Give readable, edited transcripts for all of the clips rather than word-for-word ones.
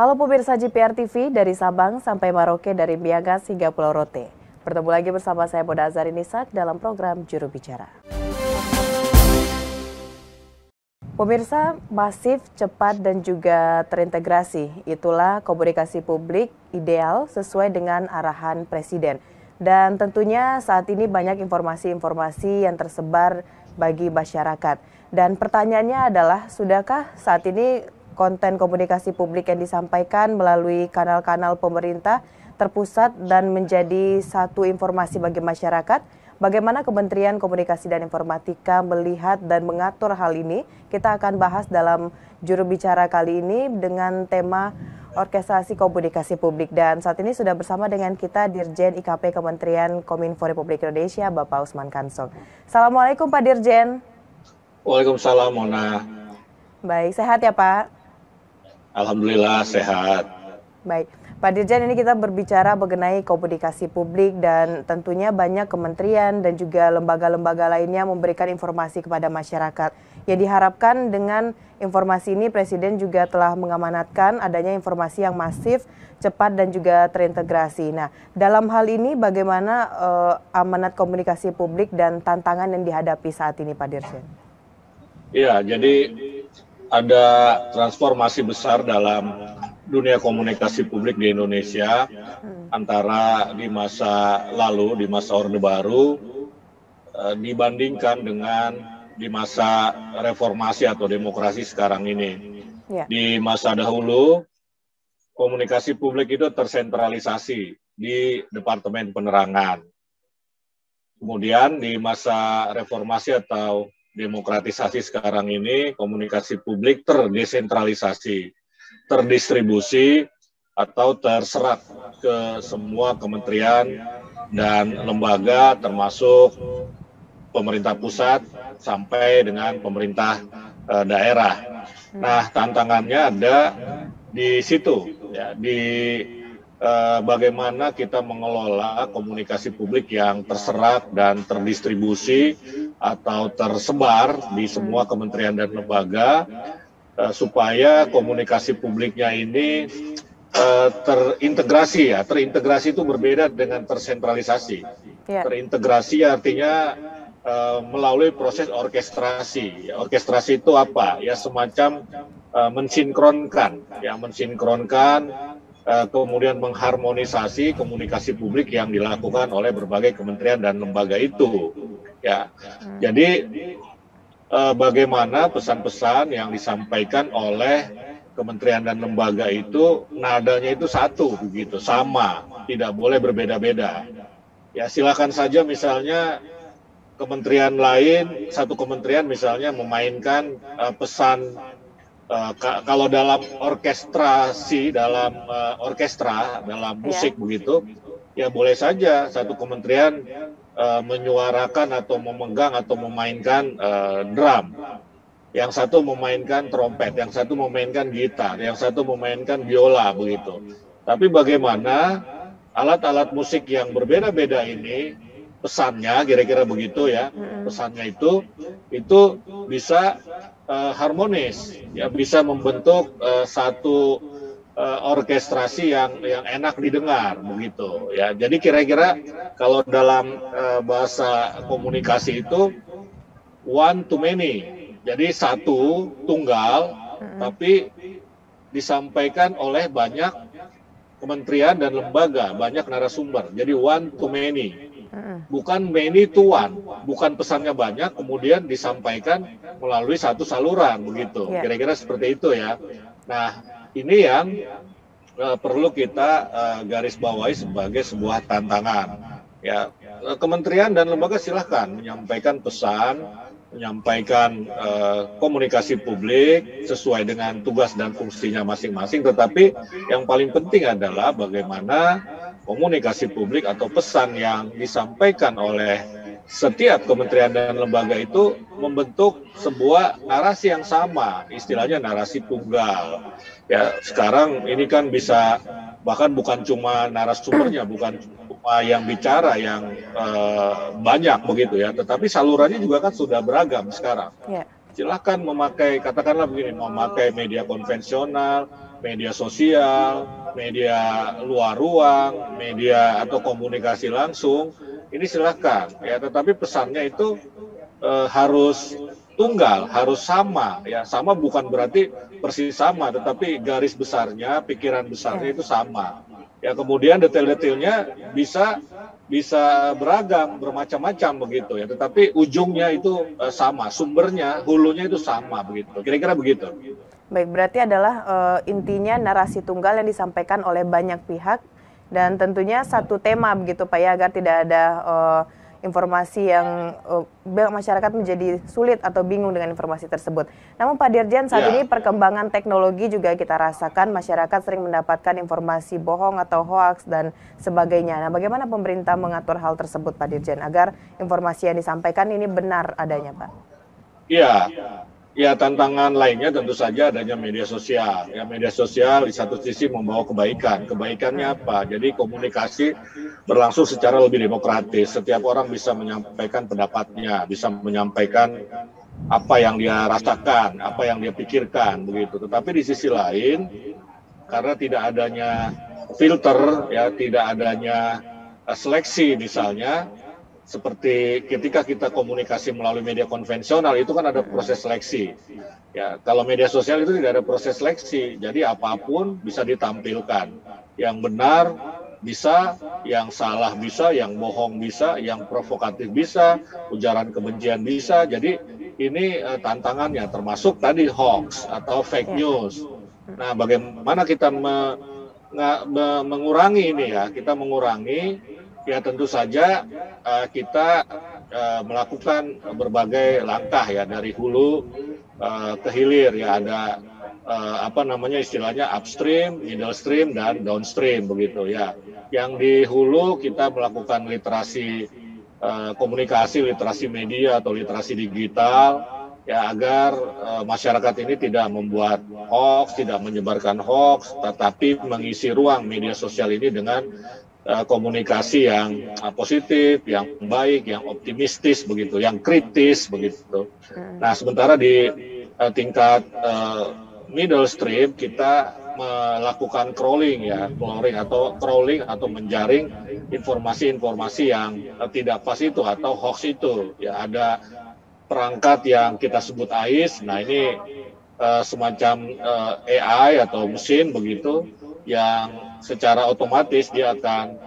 Halo pemirsa GPR TV dari Sabang sampai Merauke, dari Miangas hingga Pulau Rote. Bertemu lagi bersama saya Boda Azari Nisak dalam program Juru Bicara. Pemirsa, masif, cepat, dan juga terintegrasi. Itulah komunikasi publik ideal sesuai dengan arahan Presiden. Dan tentunya saat ini banyak informasi-informasi yang tersebar bagi masyarakat. Dan pertanyaannya adalah, sudahkah saat ini konten komunikasi publik yang disampaikan melalui kanal-kanal pemerintah terpusat dan menjadi satu informasi bagi masyarakat? Bagaimana Kementerian Komunikasi dan Informatika melihat dan mengatur hal ini? Kita akan bahas dalam Juru Bicara kali ini dengan tema Orkestrasi Komunikasi Publik. Dan saat ini sudah bersama dengan kita Dirjen IKP Kementerian Kominfo Republik Indonesia, Bapak Usman Kansong. Assalamualaikum Pak Dirjen. Waalaikumsalam, Mona. Baik, sehat ya Pak? Alhamdulillah sehat. Baik, Pak Dirjen, ini kita berbicara mengenai komunikasi publik dan tentunya banyak kementerian dan juga lembaga-lembaga lainnya memberikan informasi kepada masyarakat. Yang diharapkan dengan informasi ini Presiden juga telah mengamanatkan adanya informasi yang masif, cepat dan juga terintegrasi. Nah, dalam hal ini bagaimana amanat komunikasi publik dan tantangan yang dihadapi saat ini Pak Dirjen? Ya, jadi ada transformasi besar dalam dunia komunikasi publik di Indonesia antara di masa lalu, di masa Orde Baru, dibandingkan dengan di masa reformasi atau demokrasi sekarang ini. Ya. Di masa dahulu, komunikasi publik itu tersentralisasi di Departemen Penerangan. Kemudian di masa reformasi atau demokratisasi sekarang ini, komunikasi publik terdesentralisasi, terdistribusi atau terserap ke semua kementerian dan lembaga termasuk pemerintah pusat sampai dengan pemerintah daerah. Nah, tantangannya ada di situ, ya, di bagaimana kita mengelola komunikasi publik yang terserap dan terdistribusi atau tersebar di semua kementerian dan lembaga, supaya komunikasi publiknya ini terintegrasi. Ya, terintegrasi itu berbeda dengan tersentralisasi. Ya. Terintegrasi artinya melalui proses orkestrasi. Ya, orkestrasi itu apa? Ya, semacam mensinkronkan, ya, kemudian mengharmonisasi komunikasi publik yang dilakukan oleh berbagai kementerian dan lembaga itu. Ya, jadi bagaimana pesan-pesan yang disampaikan oleh kementerian dan lembaga itu nadanya itu satu, begitu, sama, tidak boleh berbeda-beda. Ya, silakan saja misalnya kementerian lain, satu kementerian misalnya memainkan pesan. Kalau dalam orkestrasi, dalam orkestra, dalam musik begitu, ya boleh saja satu kementerian menyuarakan atau memegang atau memainkan drum, yang satu memainkan trompet, yang satu memainkan gitar, yang satu memainkan biola begitu. Tapi bagaimana alat-alat musik yang berbeda-beda ini pesannya kira-kira begitu ya, pesannya itu bisa harmonis, ya, bisa membentuk satu orkestrasi yang enak didengar begitu ya. Jadi kira-kira kalau dalam bahasa komunikasi itu one to many, jadi satu tunggal tapi disampaikan oleh banyak kementerian dan lembaga, banyak narasumber. Jadi one to many, bukan many to one, bukan pesannya banyak kemudian disampaikan melalui satu saluran begitu. Kira-kira seperti itu ya. Nah, ini yang perlu kita garis bawahi sebagai sebuah tantangan. Ya, kementerian dan lembaga silahkan menyampaikan pesan, menyampaikan komunikasi publik sesuai dengan tugas dan fungsinya masing-masing. Tetapi yang paling penting adalah bagaimana komunikasi publik atau pesan yang disampaikan oleh setiap kementerian dan lembaga itu membentuk sebuah narasi yang sama, istilahnya narasi tunggal. Ya, sekarang ini kan bisa bahkan bukan cuma narasumbernya, bukan cuma yang bicara yang banyak begitu ya, tetapi salurannya juga kan sudah beragam sekarang. Silahkan memakai, katakanlah begini, memakai media konvensional, media sosial, media luar ruang, media atau komunikasi langsung, ini silakan ya. Tetapi pesannya itu harus tunggal, harus sama ya. Sama bukan berarti persis sama, tetapi garis besarnya, pikiran besarnya itu sama. Ya, kemudian detail-detailnya bisa beragam, bermacam-macam begitu ya. Tetapi ujungnya itu sama, sumbernya, hulunya itu sama begitu. Kira-kira begitu. Baik, berarti adalah intinya narasi tunggal yang disampaikan oleh banyak pihak dan tentunya satu tema begitu Pak ya, agar tidak ada informasi yang masyarakat menjadi sulit atau bingung dengan informasi tersebut. Namun Pak Dirjen, saat ini perkembangan teknologi juga kita rasakan, masyarakat sering mendapatkan informasi bohong atau hoaks dan sebagainya. Nah, bagaimana pemerintah mengatur hal tersebut Pak Dirjen agar informasi yang disampaikan ini benar adanya Pak? Iya. Ya, tantangan lainnya tentu saja adanya media sosial. Ya, media sosial di satu sisi membawa kebaikan. Kebaikannya apa? Jadi komunikasi berlangsung secara lebih demokratis. Setiap orang bisa menyampaikan pendapatnya, bisa menyampaikan apa yang dia rasakan, apa yang dia pikirkan, begitu. Tetapi di sisi lain, karena tidak adanya filter, ya, tidak adanya seleksi misalnya, seperti ketika kita komunikasi melalui media konvensional itu kan ada proses seleksi. Ya, kalau media sosial itu tidak ada proses seleksi, jadi apapun bisa ditampilkan. Yang benar bisa, yang salah bisa, yang bohong bisa, yang provokatif bisa, ujaran kebencian bisa. Jadi ini tantangannya, termasuk tadi hoax atau fake news. Nah, bagaimana kita mengurangi ini ya? Kita mengurangi. Ya, tentu saja kita melakukan berbagai langkah ya, dari hulu ke hilir ya. Ada istilahnya upstream, middle stream, dan downstream begitu ya. Yang di hulu kita melakukan literasi komunikasi, literasi media atau literasi digital ya, agar masyarakat ini tidak membuat hoax, tidak menyebarkan hoax, tetapi mengisi ruang media sosial ini dengan komunikasi yang positif, yang baik, yang optimistis begitu, yang kritis begitu. Nah, sementara di tingkat middle stream kita melakukan crawling atau menjaring informasi-informasi yang tidak pas itu atau hoax itu. Ya, ada perangkat yang kita sebut AIS. Nah, ini semacam AI atau mesin begitu, yang secara otomatis dia akan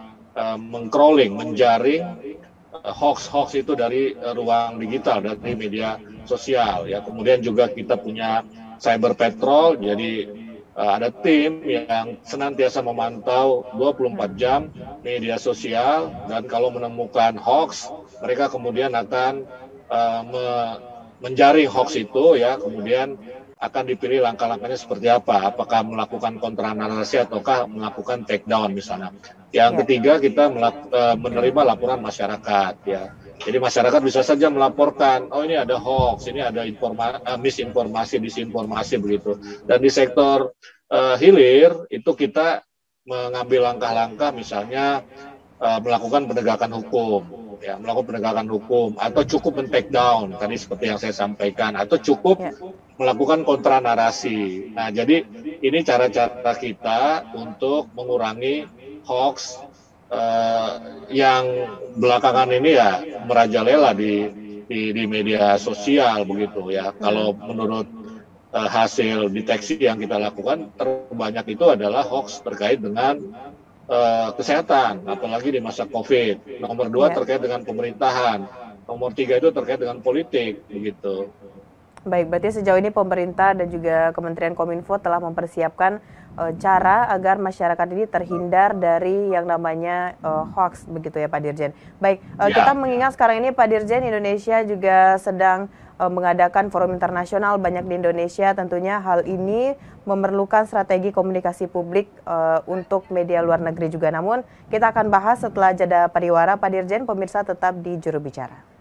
meng-crawling, menjaring hoax-hoax itu dari ruang digital, dari media sosial. Ya, kemudian juga kita punya cyber patrol, jadi ada tim yang senantiasa memantau 24 jam media sosial, dan kalau menemukan hoax, mereka kemudian akan menjaring hoax itu ya, kemudian akan dipilih langkah-langkahnya seperti apa, apakah melakukan kontranarasi ataukah melakukan take down misalnya. Yang ketiga, kita menerima laporan masyarakat ya. Jadi masyarakat bisa saja melaporkan, oh ini ada hoax, ini ada misinformasi, disinformasi begitu. Dan di sektor hilir itu kita mengambil langkah-langkah, misalnya melakukan penegakan hukum. Ya, melakukan penegakan hukum, atau cukup men-take down tadi seperti yang saya sampaikan, atau cukup melakukan kontra narasi. Nah, jadi ini cara-cara kita untuk mengurangi hoax yang belakangan ini ya merajalela di media sosial begitu ya. Kalau menurut hasil deteksi yang kita lakukan, terbanyak itu adalah hoax terkait dengan kesehatan, apalagi di masa COVID. Nomor 2 terkait dengan pemerintahan. Nomor 3 itu terkait dengan politik, begitu. Baik, berarti sejauh ini pemerintah dan juga Kementerian Kominfo telah mempersiapkan cara agar masyarakat ini terhindar dari yang namanya hoax, begitu ya Pak Dirjen. Baik, kita mengingat sekarang ini Pak Dirjen, Indonesia juga sedang mengadakan forum internasional banyak di Indonesia. Tentunya hal ini memerlukan strategi komunikasi publik untuk media luar negeri juga. Namun kita akan bahas setelah jeda pariwara. Pak Dirjen, pemirsa tetap di Juru Bicara.